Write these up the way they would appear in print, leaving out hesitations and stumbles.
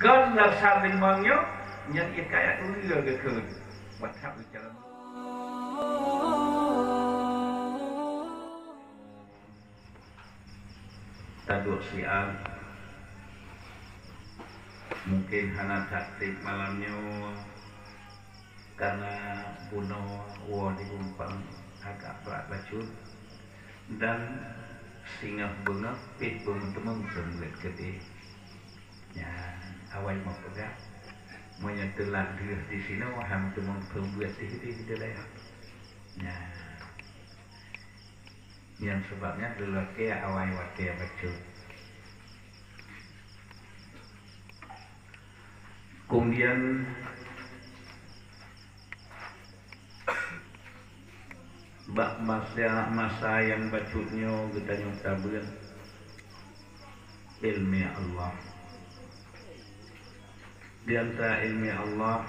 Gan dasar limangnya yang kaya dulu ke baca bicara taduk siang mungkin hana taktik malamnya karena bunuh di umpang agak berat bacut dan singa bengak pit teman-teman sembulat gede ya awal mau pegang menyetelan dia di sini waham teman sembulat di daerah ya yang sebabnya dulu ke awal waktu bacut kemudian bak masa yang bacutnya kita nyontabun ilmi Allah di antara ilmi Allah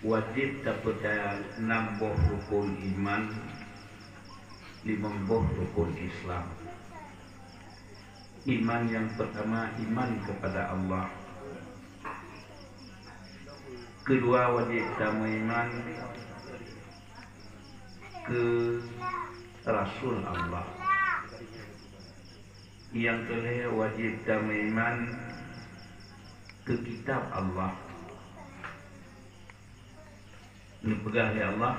wajib percaya 6 rukun iman 5 rukun Islam. Iman yang pertama iman kepada Allah, kedua wajib iman ke Rasul Allah, yang kedua wajib iman ke kitab Allah. Ini pegang ya Allah,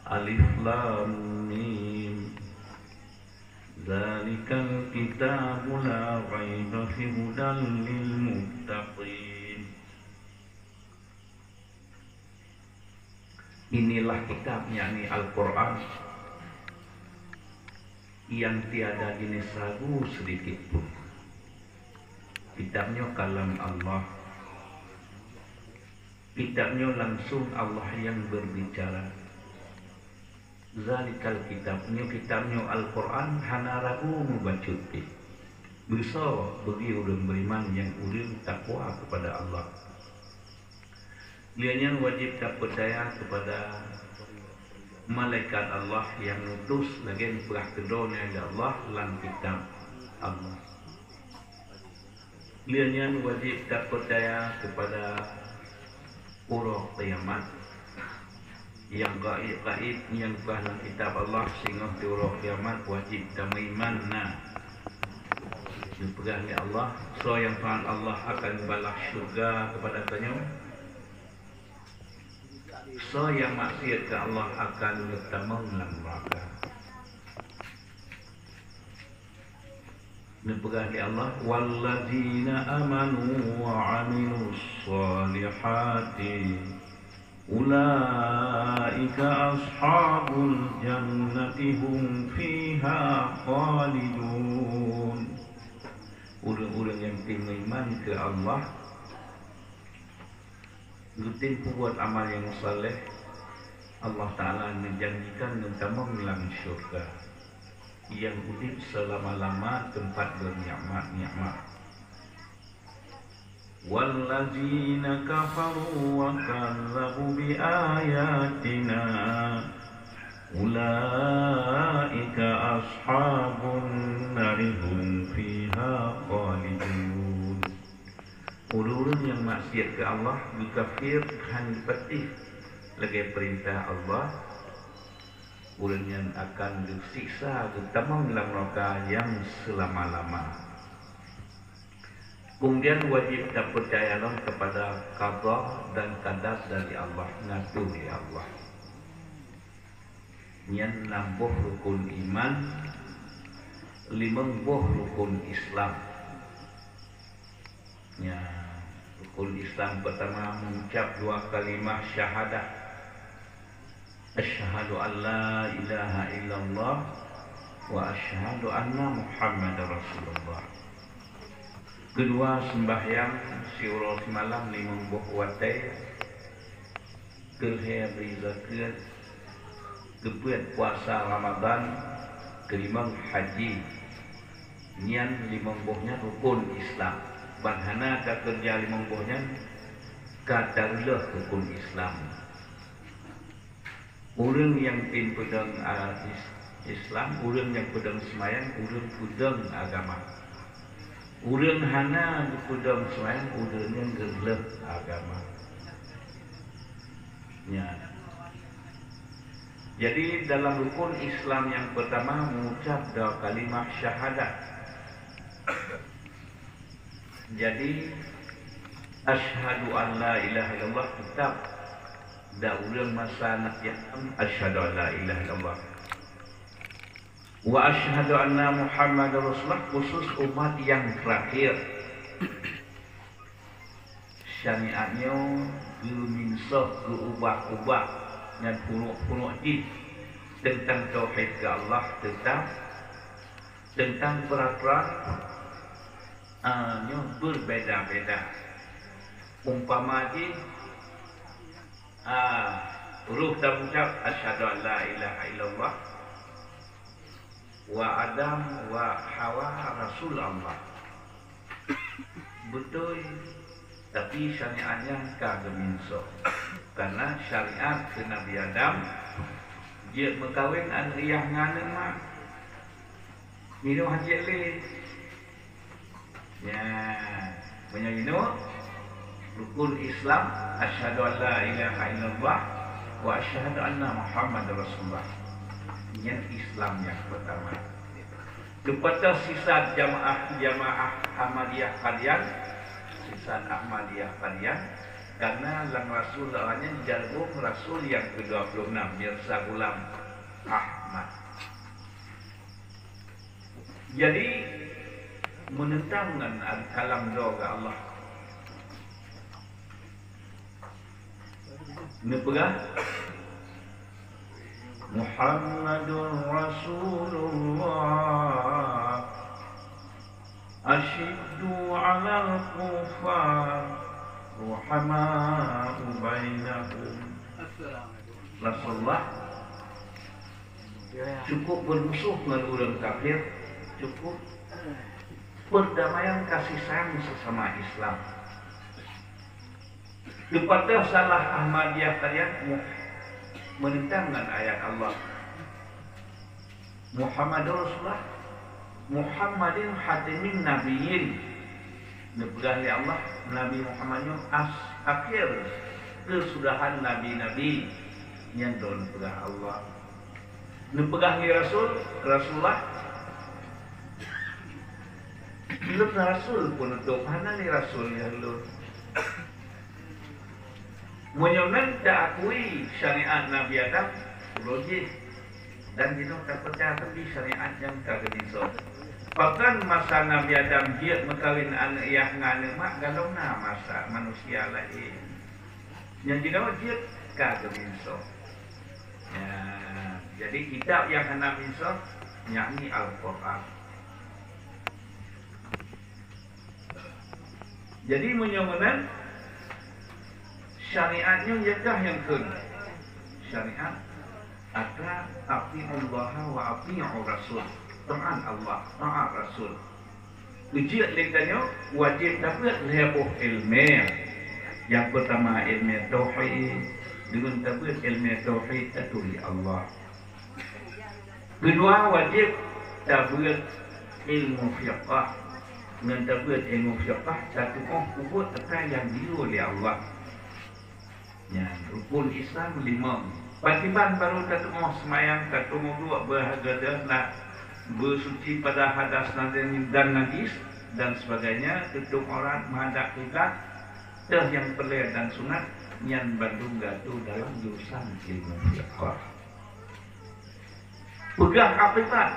Alif Lam Mim Zalikal kitabu la raiba fihi hudan lil muttaqin. Inilah kitab, yakni Al-Quran, yang tiada jenis ragu sedikit pun. Kitabnya kalam Allah, kitabnya langsung Allah yang berbicara. Zalikal kitabnya Al-Quran hana ragu membacuti. Bisa bagi orang beriman yang ulil takwa kepada Allah. Dianya wajib tak percaya kepada malaikat Allah yang nutus lagi perah kedona dari Allah lan kitab Allah. Dianya wajib tak percaya kepada urang kiamat yang gaib yang dalam kitab Allah sehingga di urang kiamat wajib tak beriman. Dipegang oleh Allah, so yang Tuhan Allah akan balas syurga kepada tanya. So yang maksiat ke Allah akan bertambah dalam neraka. Dipegang oleh Allah, walladzina amanu wa 'amilus shalihati ulaika ashabul jannati hum fiha khalidun. Orang-orang yang beriman ke Allah, rutin buat amal yang saleh, Allah Ta'ala menjanjikan utama dalam syurga yang hidup selama-lama tempat bernikmat-nikmat. Wallazina kafaru wa kazzabu bi ayatina ulaika ashabun nari hum fiha khalidun. Orang-orang yang maksiat ke Allah, kafir, hanya petih lagi perintah Allah, orang yang akan disiksa terutama dalam neraka yang selama-lama. Kemudian wajib tak percaya kepada qada dan qadar dari Allah, ngatur dari Allah. Yang 6 rukun iman, 5 rukun Islam. Ya, rukun Islam pertama mengucap 2 kalimah syahadah. Asyhadu an la ilaha illallah wa asyhadu anna Muhammadar Rasulullah. Kedua sembahyang siurah semalam 5 watai. Kelihir beri zakat, kebuat puasa Ramadan, kelima haji. Nian 5 rukun Islam. Baghana tak kerja 5 katalah rukun Islam. Orang yang pedang Islam, orang yang pedang semayang, orang pedang agama. Urang hana di kudang suan urangnya gelap agama. Ya. Jadi dalam rukun Islam yang pertama mengucap dua kalimat syahadat. Jadi asyhadu an la ilaha illallah kitab da urang masa nak yang asyhadu an la ilaha illallah. Wa asyhadu anna Muhammadar Rasulullah khusus umat yang terakhir. Syariatnya diminsoh berubah-ubah dan punuk-punuk tentang tauhid ke Allah, tentang peraturan berbeda-beda. Umpama di huruf dan ucap asyhadu an la ilaha illallah wa Adam wa Hawa Rasul Allah. Betul, tapi syariatnya kagak minso. Karena syariat ke Nabi Adam dia berkahwin an riyah ngana mak minum haji le. Ya, menyayino rukun Islam asyhadu an la ilaha illallah wa asyhadu anna Muhammadar Rasulullah. Yang Islam yang pertama. Kepada sisa jamaah Ahmadiyah kalian, sisa Ahmadiyah kalian, karena lang Rasul lawannya jagung Rasul yang ke-26 Mirza Ghulam Ahmad. Jadi menentang dengan kalam doa Allah. Nepegah Muhammadur Rasulullah asyiddu 'alal kufar ruhama'u bainahum. Rasulullah cukup bermusuh dengan orang kafir, cukup perdamaian kasih sayang sesama Islam. Kepada salah Ahmadiyah kalian menentang dengan ayat Allah Muhammadur Rasulullah Muhammadin hatimin nabiyyin. Nebegah Allah Nabi Muhammadnya akhir kesudahan nabi-nabi yang don nebegah Allah. Nebegah Rasulullah belum Rasul pun untuk mana ni Rasul yang lu menyonan tak akui syariat Nabi Adam logis dan kita tak percaya tapi syariat yang kagak bisa. Bahkan masa Nabi Adam dia mengkawin anak yang ngane mak galona masa manusia lain yang kita dia kagak bisa. Ya, jadi kitab yang kena bisa yakni Al-Quran. Jadi menyonan syariatnya yakah yang kedua. Syariat ada ati'ullah wa ati'ur rasul. Taat Allah, taat Rasul. Ujian lekanya wajib dapat lebuh ilmu. Yang pertama ilmu tauhid, dengan dapat ilmu tauhid aturi Allah. Kedua wajib dapat ilmu fiqh. Dengan dapat ilmu fiqh satu kubur akan yang diu oleh Allah. Ya, rukun Islam 5. Patiban baru satu semayang, satu dua berhadapan nak bersuci pada hadas dan najis dan sebagainya, tutup orang menghadap kiblat, yang perlu dan sunat yang bandung gatu dalam jurusan ilmu fiqh. Pegang hakikat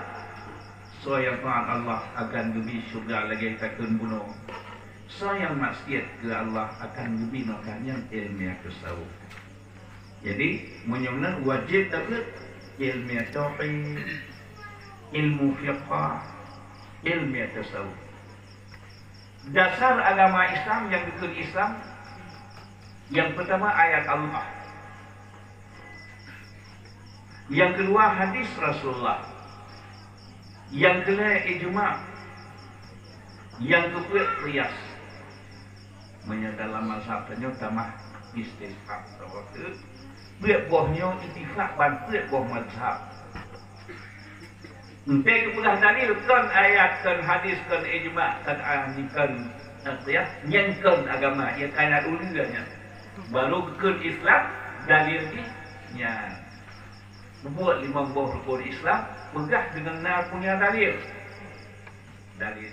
sayang taat Allah akan lebih syurga lagi takun bunuh. Sayang maksiat ke Allah akan lebih makanya ilmu tasawuf. Jadi menyamna wajib dapat ilmu tauhid, ilmu fiqh, ilmu tasawuf. Dasar agama Islam yang dikut Islam yang pertama ayat Allah. Yang kedua hadis Rasulullah. Yang ketiga ijma'. Yang keempat qiyas. Dalam mazhabnya tamah istifaq waktu. Buat bohnya ittifaq ban buat boh mazhab. Entah kepulah dalil kan ayat kan hadis kan ijma' kan ahli kan nyengkan agama ia kaya ulilanya baru ke Islam dalil ni buat 5 buah rukun Islam pegah dengan punya dalil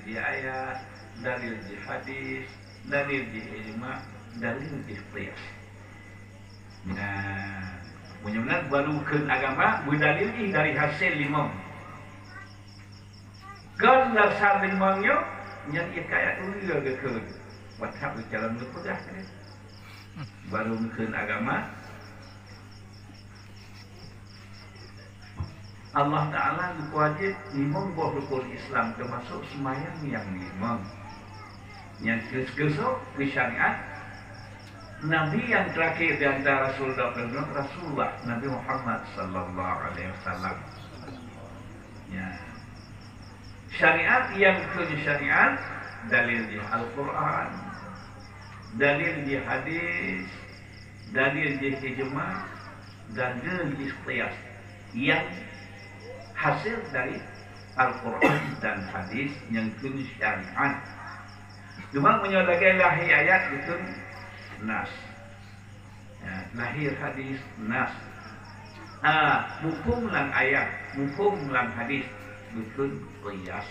di ayat, dalil di hadis, dalil di ijma', dalil di qiyas. Nah, benar-benar baru ke agama berdalil dari hasil 5. Kan dasar 5-nya yang ia kaya dulu ke wajib bicara pegah kan. Baru ke agama Allah Ta'ala wajib 5 buah rukun Islam termasuk semayang yang 5. Yang kesok di syariat Nabi yang terakhir di antara Rasulullah Nabi Muhammad sallallahu alaihi wasallam. Ya. Syariat yang ke syariat dalil di Al-Quran, dalil di hadis, dalil di ijma', dalil di qiyas yang hasil dari Al-Quran dan hadis yang kini syariat. Cuma menyatakan lahir ayat itu nas, ya, lahir hadis nas. Mufhum lang ayat, mufhum lang hadis itu qiyas.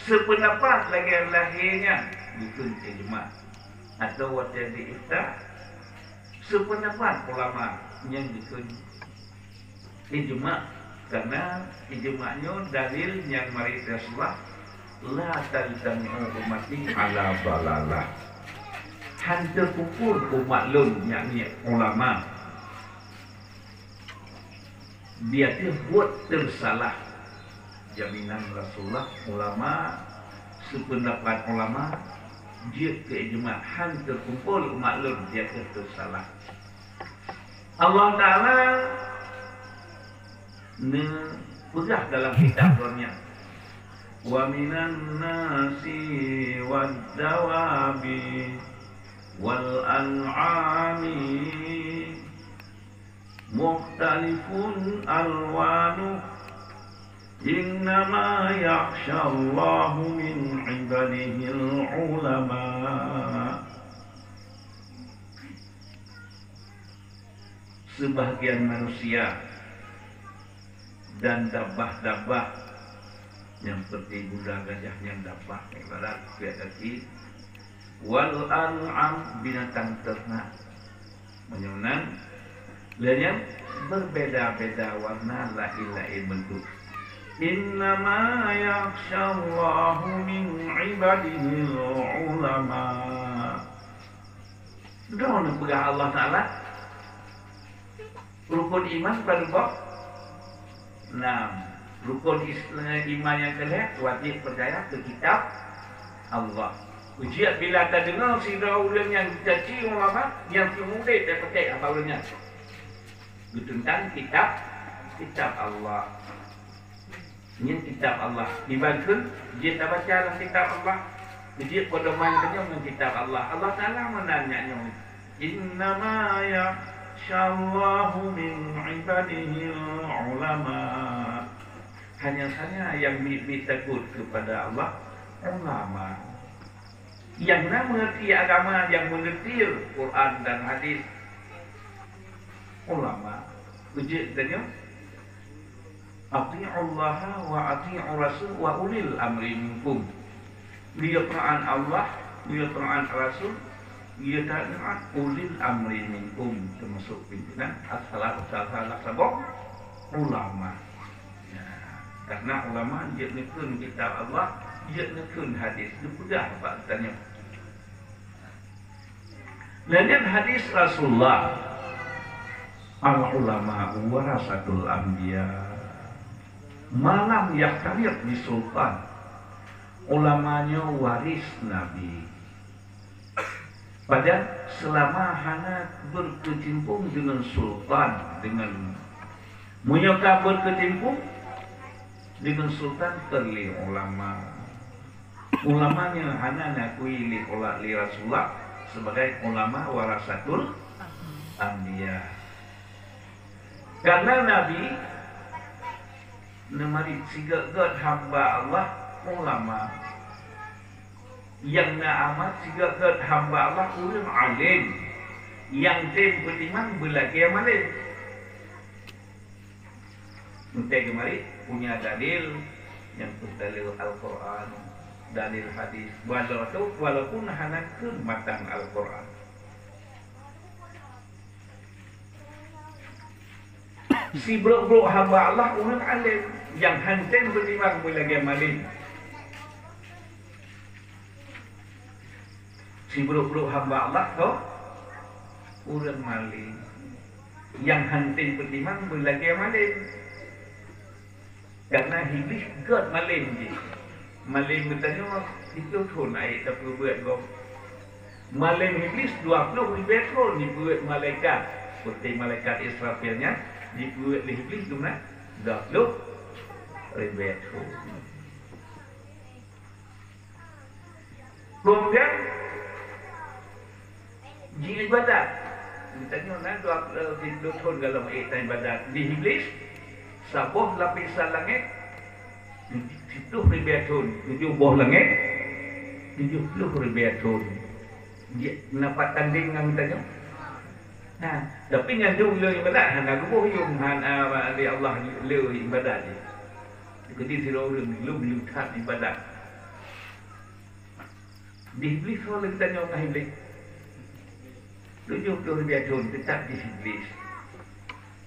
Sependapat lagi lahirnya itu ijma' atau wajib ifta. Sependapat ulama yang itu ijma'. Karena ijma'nya dalil yang mari Rasulullah la talzami'u ummati ala balalah. Hantar kumpul umat lun yakni ulama. Dia buat tersalah. Jaminan Rasulullah ulama sependapat ulama dia ke ijma' hantar kumpul umat lun dia tersalah. Allah Ta'ala pegah dalam kitabnya wa minan nasi wad dawabi wal an'ami mukhtalifun alwanu innama yakhshallahu min ibadihil ulama. Sebahagian manusia dan dabah-dabah yang seperti kuda gajah yang dabah ibarat kaki wal an'am binatang ternak menyunan lainnya berbeda-beda warna lain-lain bentuk. Innama yakhshallahu min ibadihi ulama. Doa pegah Allah Ta'ala rukun iman pada rukun iman yang kelak wajib percaya ke kitab Allah. Ujian bila tak dengar si orang yang caci ulama yang kemudian dia percaya apa orangnya tentang kitab Allah. Ini kitab Allah dibantu dia tak baca dalam kitab Allah dia pada mainnya dengan kitab Allah. Allah Ta'ala menanya innama yakhshallahu min ibadihi ulama. Hanya saja yang takut kepada Allah ulama yang mengerti agama, yang mengerti Quran dan hadis. Ulama ujian tanya ati'ullaha wa ati'ur rasul wa ulil amri minkum. Dia Quran Allah, dia Quran Rasul, dia taat ulil amri minkum termasuk pimpinan as-salah sabok ulama. Karena ulama dia nekun kitab Allah, dia nekun hadis. Itu mudah Pak tanya. Lain hadis Rasulullah, al-ulama warasatul anbiya. Malam yaktarir di sultan. Ulamanya waris Nabi. Padahal selama hana berkecimpung dengan sultan, dengan menyokap berkecimpung dengan sultan terli ulama. Ulamanya hana nakui li Rasulullah sebagai ulama warasatul anbiya. Karena Nabi Nemari siga-gad hamba Allah ulama. Yang na amat siga-gad hamba Allah urang alim. Yang tem beriman belagi amalin. Nanti kemari punya dalil yang dalil Al-Quran, dalil hadis. Walaupun hanya matang Al-Quran. Si bro-bro hamba Allah orang alim yang hanten beriman belagi amalin. Si bro-bro hamba Allah tu orang maling yang hanten beriman belagi amalin. Karena iblis gad maling je. Maling bertanya itu thun air tak perlu buat kau. Maling iblis 20 ribu thun dibuat malaikat. Seperti malaikat Israfilnya dibuat oleh iblis tu nak 20 ribu thun. Kemudian jin ibadat. Bertanya nak 20 thun kalau ibadat ibadat di iblis. Sabuh lapisan langit 70 ribu tahun, 7 buah langit 70 ribu tahun. Dia dapat tanding dengan tanya. Nah, tapi yang tu le ibadat hang aku yung han di Allah le ibadat je. Jadi sira lu tak ibadat. Di iblis orang tanya dengan iblis. 70 ribu tahun tetap di iblis.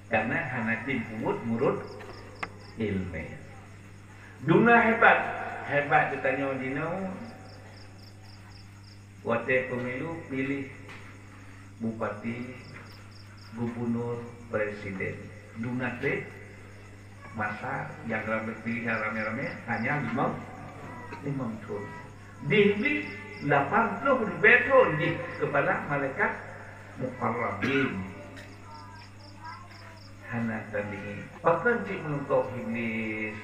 Karena hanya timut murut ilmu. Dunia hebat ditanya dino. Waktu pemilu pilih bupati, gubernur, presiden. Dunia masa yang pilihan rame-rame hanya 5 tahun. Di iblis 80 ribu tahun di kepala malaikat mukarrabin. Hana tandingi. Bahkan si menuntut iblis.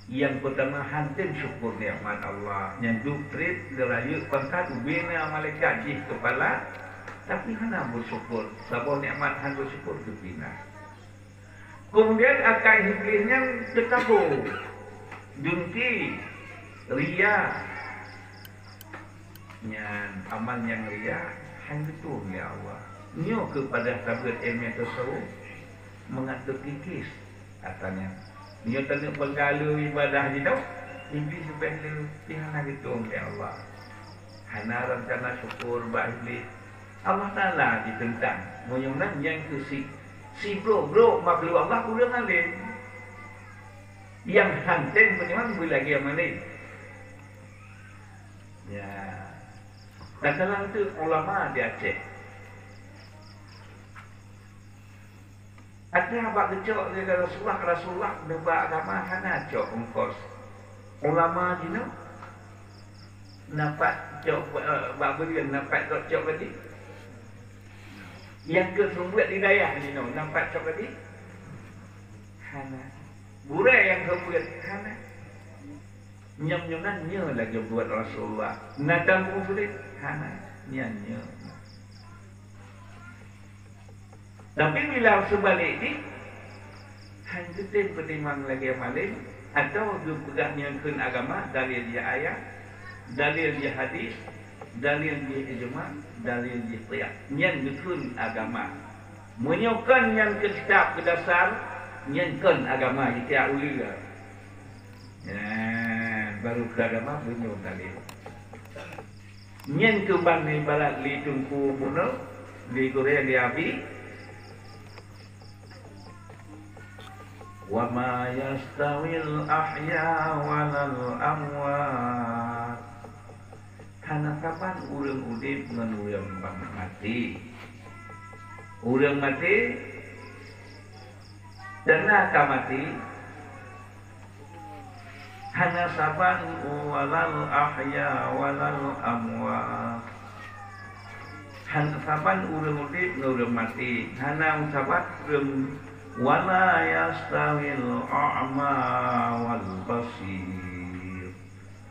Yang pertama hantin syukur nikmat Allah. Yang dukrit derayu pangkat ubina malaikat di kepala. Tapi hana bersyukur. Sabah nikmat hana bersyukur kepina. Kemudian akan iblisnya terkabur. Dengki. Ria. Yang amal yang ria. Hanya itu ya Allah. Nyo kepada tablet ilmiah tersebut mengatur kikis katanya. Nyo tanya penggalu ibadah je tau. Iblis sebelum pihak gitu ya Allah. Hana rencana syukur bah iblis. Allah Ta'ala ditentang. Menyunan yang ke si bro makhluk Allah kurang alim. Yang hanten beriman boleh lagi amalin. Ya. Dan dalam itu ulama di Aceh. Ada abak kecok dia Rasulullah nebak agama hana cok ongkos. Ulama dino nampak cok bak berian nampak cok tadi. Yang ke sumbuat di daya dino nampak cok tadi. Hana. Burai yang kemudian hana. Nyam-nyaman nya lagi buat Rasulullah. Natang sulit hana nya. Tapi bila sebalik ni hanya kita beriman lagi amalin atau berpegang dengan agama, dalil dia ayat, dalil dia hadis, dalil dia ijma', dalil dia qiyas. Yang dukun agama. Menyokan yang ke kitab ke dasar, nyenkan agama kita ulilah. Baru ke agama bunyo dalil. Nyen ke ban ni balat li tungku bunuh, li Korea li abi. Wa ma yastawil ahya walal amwat. Karena kapan urang udip dengan urang mati. Urang mati dan akan mati. Hana saban walal ahya walal amwat. Hana saban urang udip dengan urang mati. Hana saban urang wala yastawil a'ma wal basir.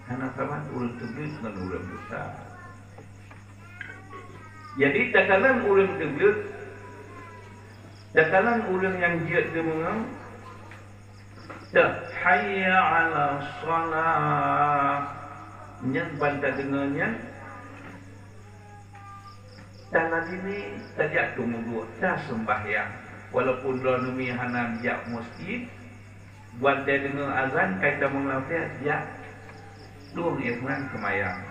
Hana saban urang terbit dengan urang buta. Jadi takalan urang terbit, takalan urang yang jiat dia mengang hayya 'ala shalah nyen banta dengannya dalam ini tajak tunggu dah sembahyang walaupun ranumi hana dia masjid buat dia dengar azan kata mengelafia dia luang irman kemayang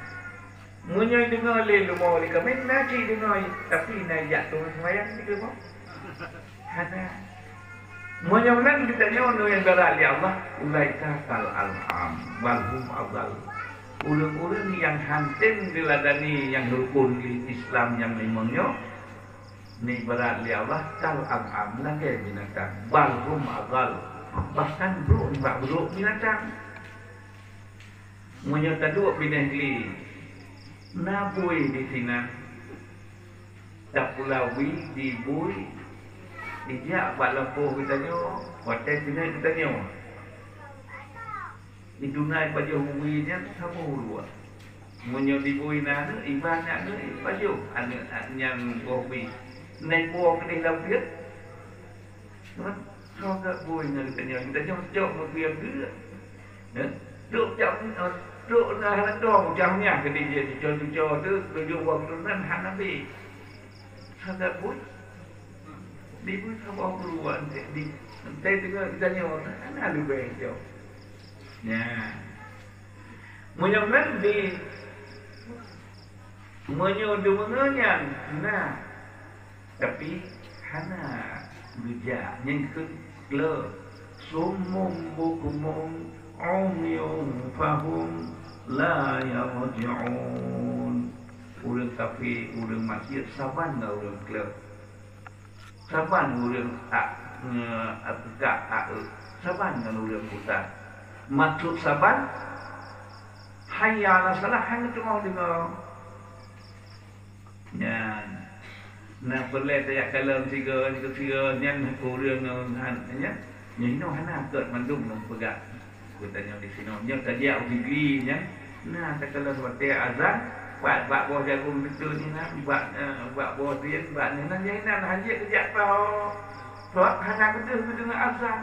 munyo dengar le lumo le kami naji dengar tapi najak tunggu semayang ni ke hana munyo nan kita nyono yang berat ya Allah ulaika kal alham balhum afdal orang-orang yang hantin diladani yang rukun di Islam yang memangnya ni berat li Allah kal am lagi binatang balhum agal bahkan buruk binatang menyata dua binah li nabui di sini tak pulawi di bui ijak balapo kita nyo hotel sini kita nyo di dunia baju huwinya sama hulu. Munyo di bui na ibadah na baju yang bobi. Naik buah ke dalam dia. Sao ke bui na kita jauh mobil dia. Duk na halang dong jamnya ke dia cucu tu tujuh waktu nan hanabi. Sao ke bui? Di bui sama hulu di. Saya dengar kita nyawa ada lebih jauh. Ya, menyonan di menyodomengan, nah, tapi hana bija yang kedua, sumum bukumum, umyum fahum, la yarji'un. Orang kafir, orang maksiat, saban nggak orang kelab, saban orang saban nggak orang buta. Maksud saban hayya 'ala salah hanya cuma dengar ya nah boleh tak kalau tiga nyan orang nya nyino hana ket mandung nang pegat katanya di sini nya kerja uji nya nah tak kalau seperti azan buat bos jagung betul ni nak buat bos dia buat ni nak jangan haji kerja tau sebab hana betul dengan azan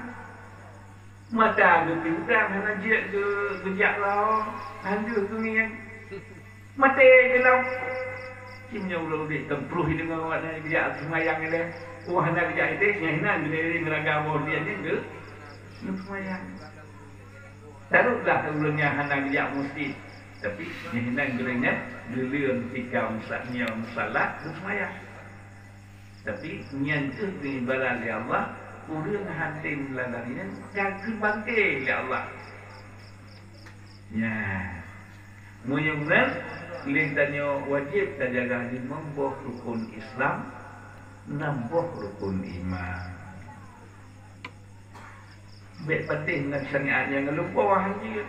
mata tu pintar hana je kerja lau handu tu ni yang mati dalam kimnya ulo di tempruh dengan awak nak kerja semayang ni dah hana kerja itu hana bila meraga bos dia ni ke semayang taruhlah ulunnya hana kerja mesti tapi hana gerenya diliun tikau musaknya musalat semayang tapi nyan tu ibarat ya Allah urang hati meladarinya jangan bangkit ya Allah ya mudah-mudahan lintanya wajib terjaga di membuah rukun Islam nambah rukun iman bet penting nak syariat yang lupa haji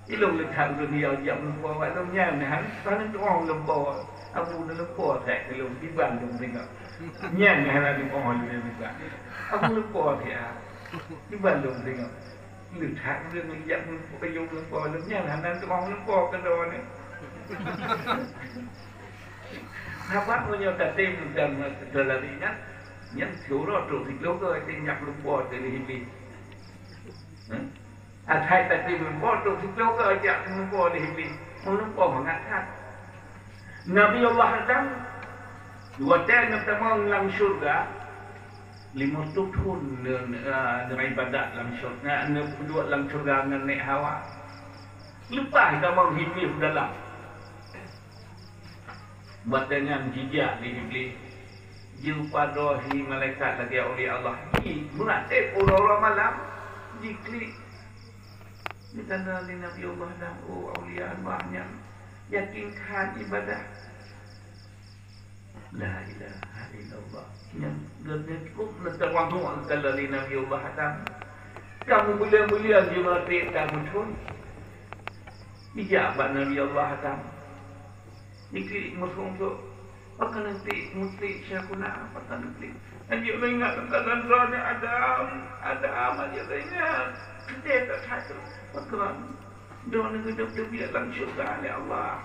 ilmu letak dunia jam lupa waktu nyam han paling orang lupa aku dah lupa tak belum tiba belum tengok nyam hal ada orang dia juga aku lupa dia tiba belum tengok letak dia jam payung lupa belum nyam han tu orang lupa ke dah ni apa punya tatim dan dalarinya yang surah tu dikeluar ke tinjak lupa dari hidup Atai tadi lupa tu dikeluar ke ajak lupa dari hidup lupa mengangkat Nabi Allah Adam dua tahun pertama dalam syurga 50 tahun dengan ibadat dalam syurga dua dalam syurga dengan naik hawa lepas kamu hidup dalam badannya jijak di iblis jumpa dohi malaikat lagi oleh Allah beratip orang-orang malam diklik di tanda Nabi Allah dan awliya banyak yakinkan ibadah la ilaha illallah yang cukup terwantu kalau Nabi Allah datang kamu mulia-mulia di mati kamu pun ijabat Nabi Allah datang diklik musuh-musuh apakah nanti mesti syakuna apakah nanti aja ingat tentang rana Adam aja ingat kita tak satu apakah doa hidup dia dalam syurga oleh Allah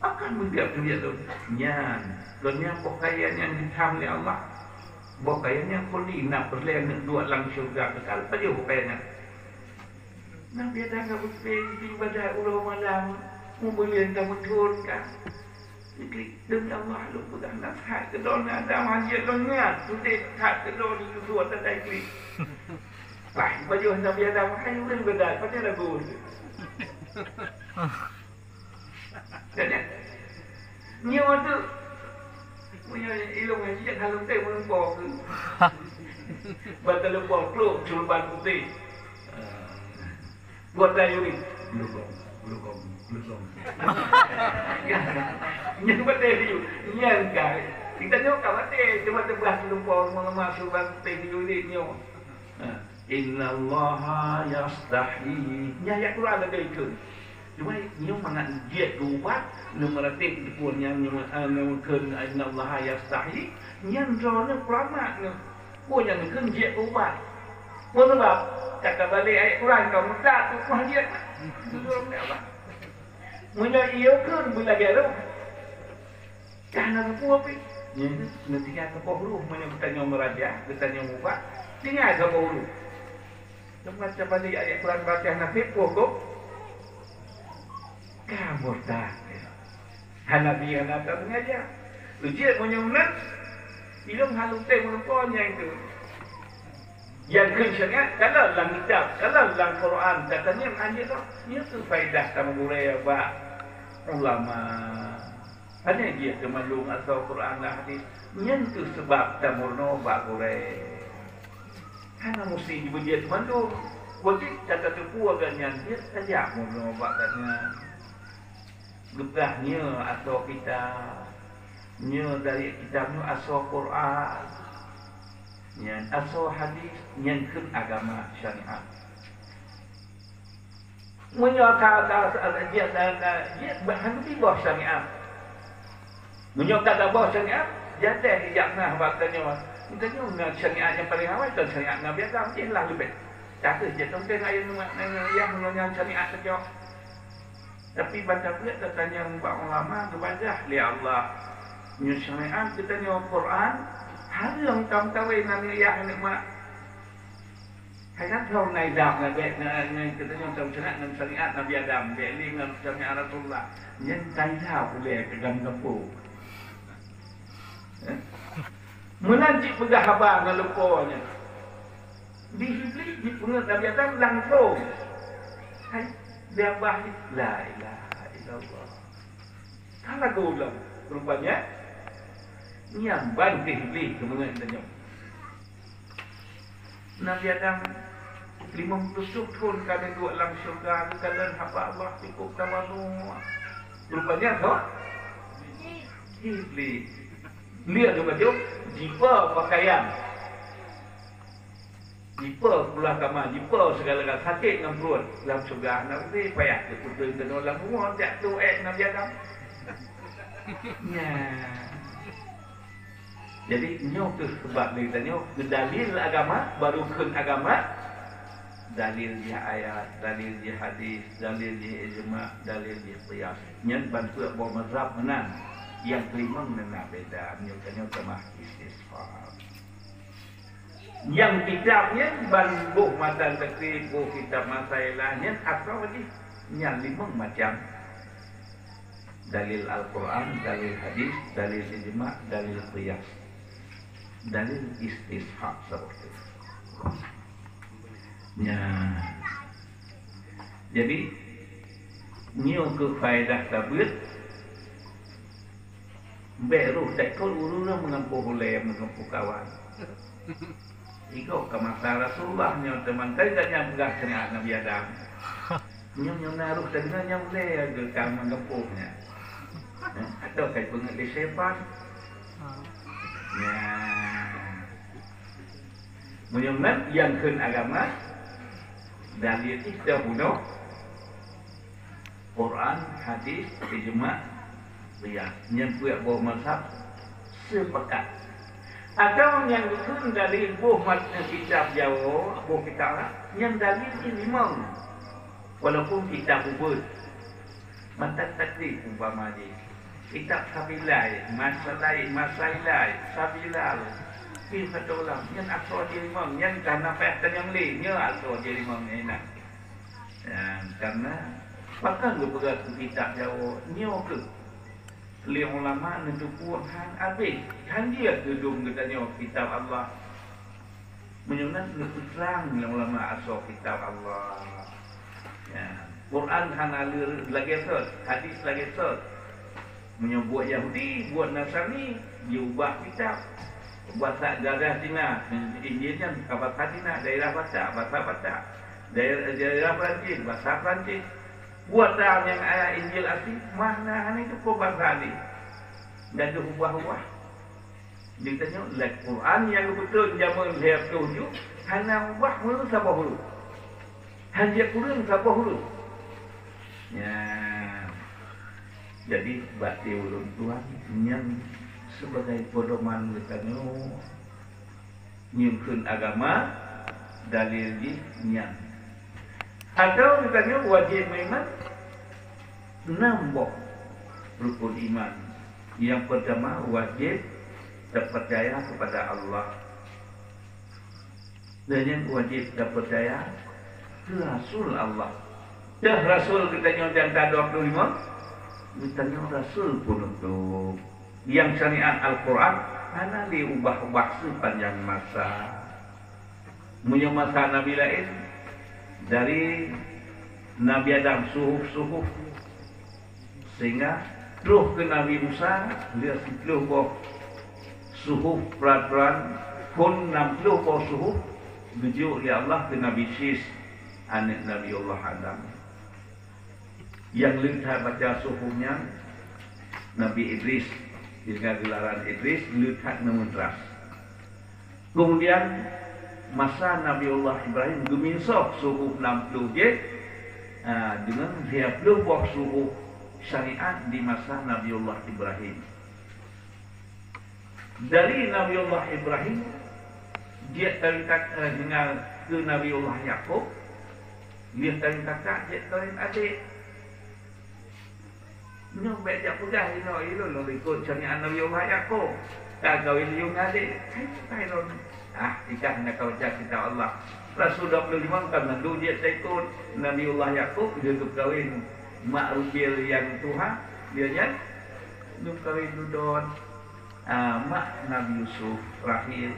akan menjadi dia tu nyan pakaian yang ditam oleh Allah Kayaknya kuli nak berlain dua lang syurga kekal. Pada kayaknya. Nabi ada enggak berpikir ibadah ulah malam. Membeli tamu turun kan. Jadi demi Allah lu pegang nasihat ke dona ada hajat lengat. Sudah hak ke dona itu suat ada ikli. Lah, baju Nabi Adam hai ulah ibadah pada lagu. Dan nyawa tu punya ilmu yang sejak halus teh melempar tu. Batal lempar peluk sulban putih. Buat layu ni. Belum. Yang betul dia. Yang kan. Kita nyok kat betul. Cuma terbah lempar mengemas sulban putih tu ni nyok. Inna Allah yastahi. Ayat Quran ada itu. Cuma nyok mana dia kuat. Numeratif pun yang mungkin Inna Allah yastahi. Yang drone peramak ni. Pun yang mungkin dia kuat. Pun sebab kata balik ayat Quran kau mudah tu kau dia. Belum dah apa. Munya ia kan bila garu. Karena apa apa? Nanti kita pohru mana kita nyom raja, kita nyom ubah. Tinggal ke pohru. Cuma coba di ayat Quran baca nasib pokok. Kamu dah. Hanabi tak mengajar. Ujian menyunnat. Ilmu halus teh menumpahnya itu. Yang kencangnya kalau dalam kitab, kalau dalam Quran katanya hanya tu, ia tu faedah tamu budaya bah ulama. Hanya dia kemalung atau Quran lah hadis. Yang tu sebab tamu no bah budaya. Karena mesti dia kemalung. Wajib kata tu agaknya dia saja no bah katanya. Gebahnya atau kita nya dari kitabnya asal Quran. Yang asal hadis yang kun agama syariat. Menyokal dia bahan di bawah syariat. Menyokal bawah syariat, jadi hijakna baktanya. Intanya nak syariat yang paling awal tu syariat Nabi Adam dia lah lebih. Kata je tentang ayat yang menyonya syariat saja. Tapi baca pula katanya ulama kebadah li Allah. Nya syariat katanya Quran hari yang kamu tahu nanti yang nikmat. Hayat tahun naik dah nak bet nak kita yang tahu syariat dan syariat Nabi Adam, bet ni dengan syariat Rasulullah. Yang tahu boleh kegang kampung. Menanti pegang habar dengan lepasnya. Dihibli di pengat Nabi Adam langsung. Hai dia bahik la ilaha illallah. Kalau gula rupanya yang bantih beli kemudian tanya. Nabi Adam 50 tahun kami dua dalam syurga kalian hamba Allah cukup tawadu. Rupanya tu iblis. Lihat juga tu jipa pakaian. Jipa pulang kamar, jipa segala-galanya sakit dengan perut dalam syurga. Nanti payah dia putus kena dalam rumah jatuh Nabi Adam. Ya. Jadi nyok tu sebab dia tanya dalil agama baru kun agama, dalil dia ayat, dalil dia hadis, dalil dia ijma, dalil dia qiyas. Nyen bantu bawa mazhab menang. Yang kelima menang beda, nyok kemah istisqam. Yang kitabnya bantu matan takrib, kitab masailahnya atau lagi yang lima macam dalil Al-Quran, dalil hadis, dalil ijma, dalil qiyas. Dalil istishab seperti itu. Ya. Jadi nyo ke faedah tabut beru tak kau uruna mengampu hulai mengampu kawan. Iko ke masa Rasulullah nyo teman tadi tak nyambung syariat Nabi Adam. Nyo naruh dengan yang boleh ke kamu mengampunya. Atau kait pengerti sepan. Ya. Menyebut yang kun agama dalil kita bunuh Quran, hadis, ijma, qiyas. Yang buat buah mazhab sepakat. Atau yang kun dalil buah kitab Jawa, buah kitab lah, yang dalil ini memang walaupun kitab ubud mata takrib umpama dia kitab sabilai, masalai, sabilal Pi kata ulang, yang asal jerimang, yang karena pehtan yang lainnya asal jerimang enak. Karena pakai gue pegang kitab Jawa, nyo ke. Liang ulama nentukuan han habis, han dia gedung katanya kitab Allah. Menyunan terang liang ulama asal kitab Allah. Quran han alir lagi sot, hadis lagi sot. Menyebut Yahudi, buat Nasrani, diubah kitab. Bahasa daerah Cina, Injilnya bahasa Cina, daerah bahasa daerah Perancis, bahasa Perancis. Buat dalam yang ayat Injil asli, mana itu kok bahasa ni? Dan diubah-ubah. Dia tanya, Quran yang betul zaman lihat tujuh, hanya ubah mulu sabah hulu. Hanya kurang sabah hulu. Ya. Jadi bakti ulun Tuhan yang sebagai pedoman katanya nyimpen agama dalil di nyang. Atau katanya wajib memang nambah rukun iman. Yang pertama wajib percaya kepada Allah. Dan yang wajib percaya ke Rasul Allah. Dah Rasul katanya jantan 25. Ditanya Rasul pun untuk yang syariat Al-Quran mana diubah-ubah sepanjang masa. Punya masa Nabi lain dari Nabi Adam suhuf sehingga terus ke Nabi Musa dia 10 buah suhuf peraturan pun 60 buah suhuf dijuk oleh Allah ke Nabi Sis anak Nabi Allah Adam. Yang lihat baca suhufnya Nabi Idris dengan gelaran Idris lihat memudras. Kemudian masa Nabi Allah Ibrahim geminsok suhuf 60 je dengan 20 buah suhuf syariat di masa Nabi Allah Ibrahim. Dari Nabi Allah Ibrahim dia terikat dengan ke Nabi Allah Yaqub, dia terikat dia adik. Nyo baca pegang ilo ikut syariat Nabi Allah Yaqub. Tak kawin yung adik. Ikan nak kau cak kita Allah. Rasul 25 kan nandu dia ikut Nabi Allah Yaqub dia tu kawin mak rubil yang Tuhan dia nya nuk kawin dudon mak Nabi Yusuf Rahil.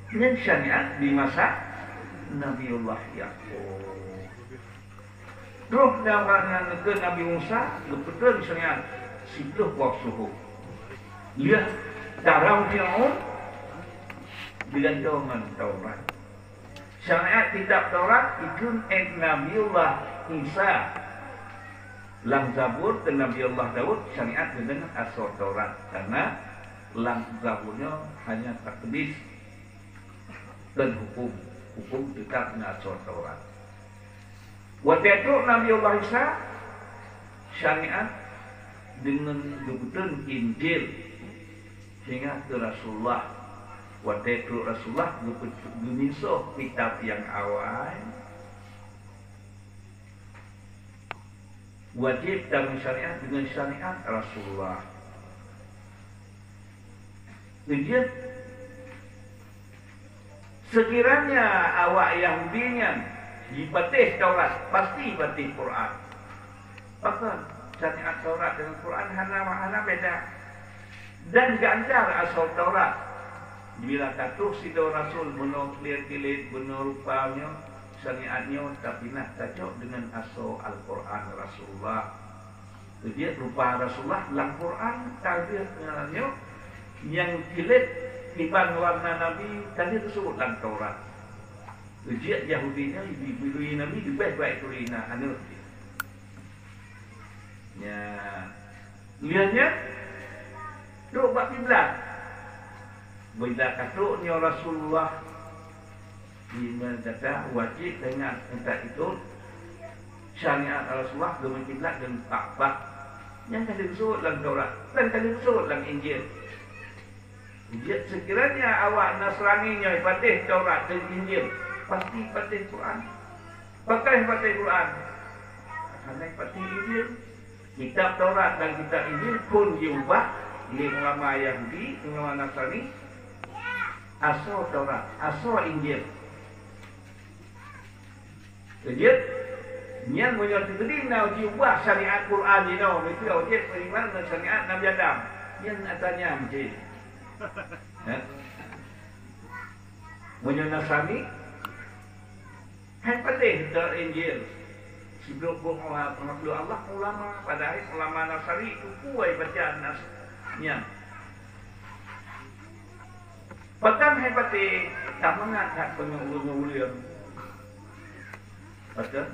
Dan syariat di masa Nabi Allah Yaqub. Terus dalam ke Nabi Musa, betul syariat 10 buah suhuf. Lihat darah Fir'aun digantungan Taurat. Syariat kitab Taurat itu Nabiullah Isa. Lang Zabur ke Nabi Allah Daud syariat dengan asal Taurat karena lang Zaburnya hanya takdis dan hukum tetap dengan asal Taurat. Waktu itu Nabi Allah Isa syariat dengan kebetulan Injil sehingga ke Rasulullah. Waktu itu Rasulullah menyusuh kitab yang awal wajib dalam syariat dengan syariat Rasulullah. Kemudian sekiranya awak Yahudinya dipatih Taurat, pasti patih Quran. Bahkan syariat Taurat dengan Quran hana beda. Dan ganjar asal Taurat. Bila kata sido Rasul benar kilit benar rupanya syariatnya tapi nak cocok dengan asal Al-Quran Rasulullah. Dia rupa Rasulullah dalam Quran takdirnya yang kilit tiban warna Nabi tadi tersebut dalam Taurat. Ujian Yahudinya diberi Nabi dibaik-baik turina anu. Ya. Lihatnya duk bab kiblat. Bila katuknya Rasulullah di kata wajib dengan entah itu syariat Rasulullah dengan kiblat dan Ka'bah yang tadi disebut dalam Taurat dan tadi disebut dalam Injil. Sekiranya awak Nasraninya patih Taurat dan Injil pasti patih Quran. Pakai patih Quran. Karena patih Injil. Kitab Taurat dan kitab Injil pun diubah Ini ulama Yahudi, ulama Nasrani, aso Taurat, aso Injil. Jadi, yang menyerti tadi nak diubah syariat Quran ini, itu dia beriman dengan syariat Nabi Adam. Yang katanya macam ini. Menyerti Nasrani, hai patih ke Injil. Sebelum pengaku Allah ulama pada hari ulama Nasrani itu kuai bacaan nasnya. Bahkan hebatnya tak mengangkat pengulian. Betul?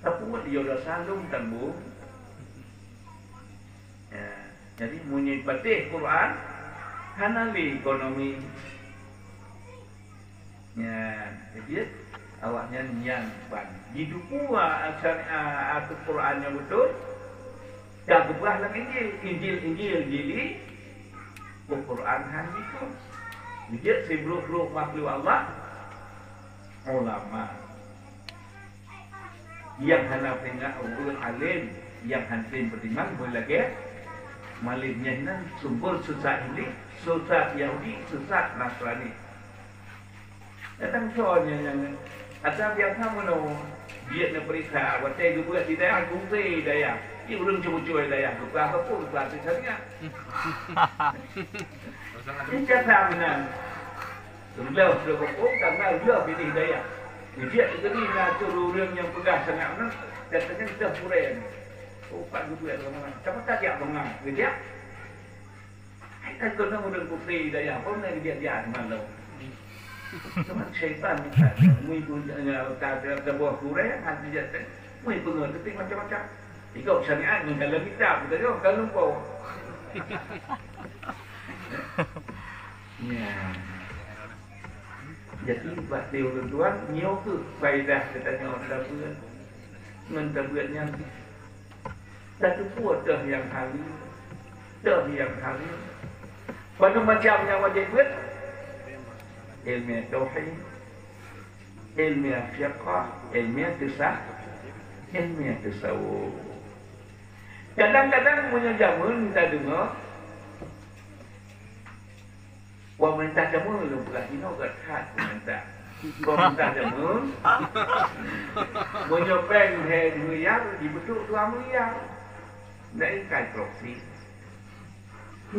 Tapi dia dah sandung tanggung. Ya, jadi munyi patih Quran hanali ekonomi. Ya, jadi awaknya yang ban hidup pula atau Qurannya betul tak berubah dalam Injil jadi Quran hanya itu dia sebelum makhluk Allah ulama yang hendak tengah ulul alim yang hantin beriman boleh lagi malimnya nan sumber susah ini susah Yahudi susah Nasrani datang soalnya yang ada biasa mana dia nak periksa awak saya juga di daerah Gungsi daya ini belum cuba-cuba daya bukan apa pun pelatih saya ini kata benar sudah berkepung karena dia pilih daya dia itu ni nak suruh orang yang pegang sangat benar katanya sudah puren pak juga orang siapa tak dia bengah dia kita kena orang Gungsi daya pun dia malu cuma syaitan mui punya tak buah kurai hati jatuh mui pengerti macam-macam ikut syariat dengan dalam kitab kita tu kalau kau ya jadi buat dia orang tuan nyo ke faedah katanya orang dapat mendabatnya satu puas dah yang hari pada macamnya wajib buat ilmiah tauhid, ilmiah fiqh, ilmiah tasawuf. Kadang-kadang punya jamun minta dengar, wah minta jamun lu bukan ini agak hard minta. Kau minta jamun, punya peng hai miliar dibentuk 2 miliar, dari kai proksi.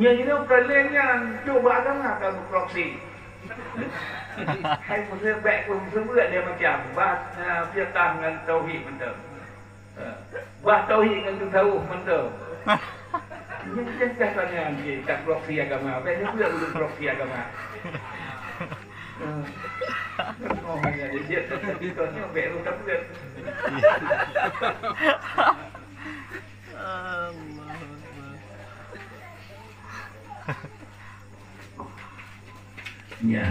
Ini perlainnya coba agama kalau proksi. Hai musuh baik pun musuh berat dia macam fiqh dengan tauhid betul. Tauhid dengan tasawuf betul. Ini jelas tanya dia tak proksi agama. Baik dia pula belum proksi agama. Oh hanya dia kita ni baik tak berat. Ya,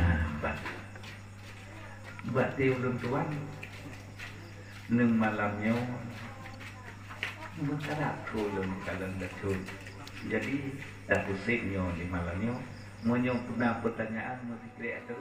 buat dia orang tuan neng malamnya berkarat tulung kalian betul. Jadi dah pusingnya di malamnya, mau pernah pertanyaan mau dikreator.